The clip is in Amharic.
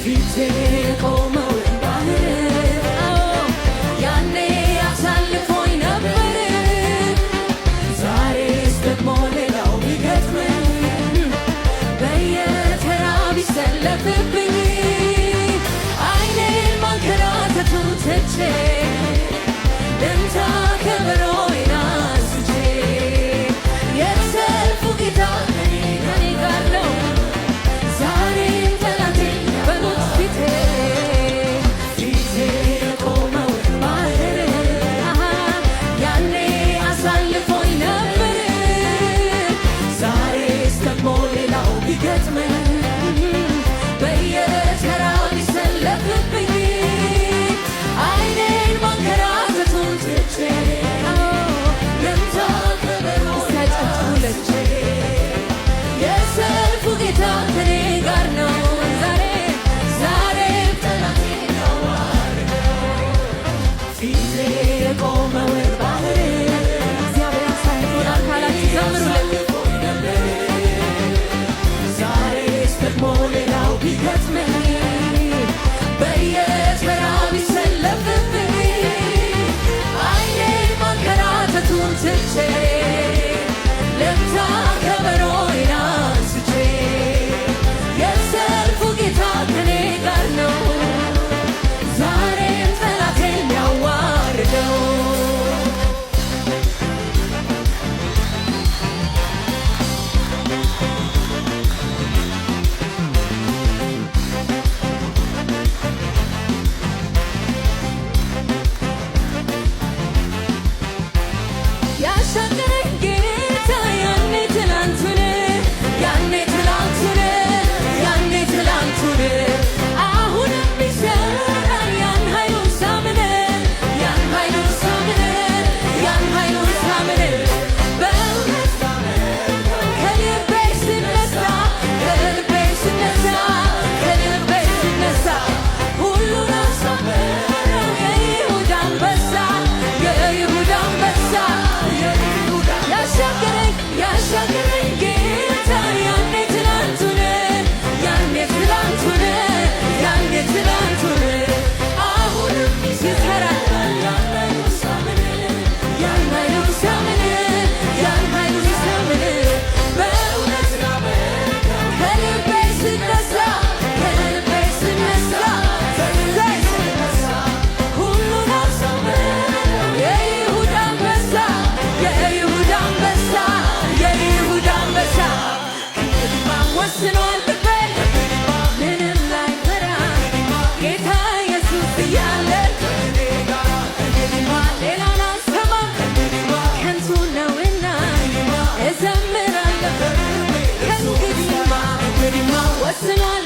ፊቴ ቆመው ባህር ያኔ አሳልፎኝ ነበር ዛሬስ ደግሞ ሌላው ቢገጥመኝ በየተራ ቢሰለፍብኝ አይኔን ማንከራተቱን ትቼ ልምታ ከበሮዬን አንስቼ የሰልፉ ጌታ ከኔ ጋር ነው ዛሬም ጠላቴን በሞት ፊቴ ቆመው ባህር ያኔ አሳልፎኝ ነበር ዛሬስ ደግሞ ሌላው ቢገጥመኝ በየተራ ቢሰለፍብኝ አይኔን ማንከራተቱን ትቼ ልምታ ከበሮዬን አንስቼ የሰልፉ ጌታ ከኔ ጋር ነው ዛሬም ጠላቴን አዋርደው ፊቴ የቆመው ባህር እግዚአብሔር አሳልፎናል ካላችሁ ዘምሩለት ዛሬስ ደግሞ ሌላው ቢገጥመኝ በየተራ ቢሰለፍብኝ አይኔን ማንከራተቱን ትቼ ልምታ ከበሮዬን አንስቼ የሰልፉ ጌታ ከኔ ጋር ነው ዛሬም ጠላቴን ያዋርደው ያሻገረኝ ጌታ ያኔ ትላንቱን አሁንም ይሰራል ያን ኃይሉን ሳምን በእውነት ከልቤ ስነሳ ሁሉን አሳመረው የይሁዳ አንበሳ ያሻገረኝ ጌታ ያኔ ትላንቱን አሁንም ይሰራል ያን ኃይሉን ሳምን በእውነት ከልቤ ስነሳ ሁሉን አሳመረው የይሁዳ አንበሳ ወስኗል ልቤ ምንም ላይፈራ ጌታ ኢየሱስ እያለ ሌላን አልሰማም ከንቱ ነውና እዘምራለሁ ከእንግዲህማ ወስኗል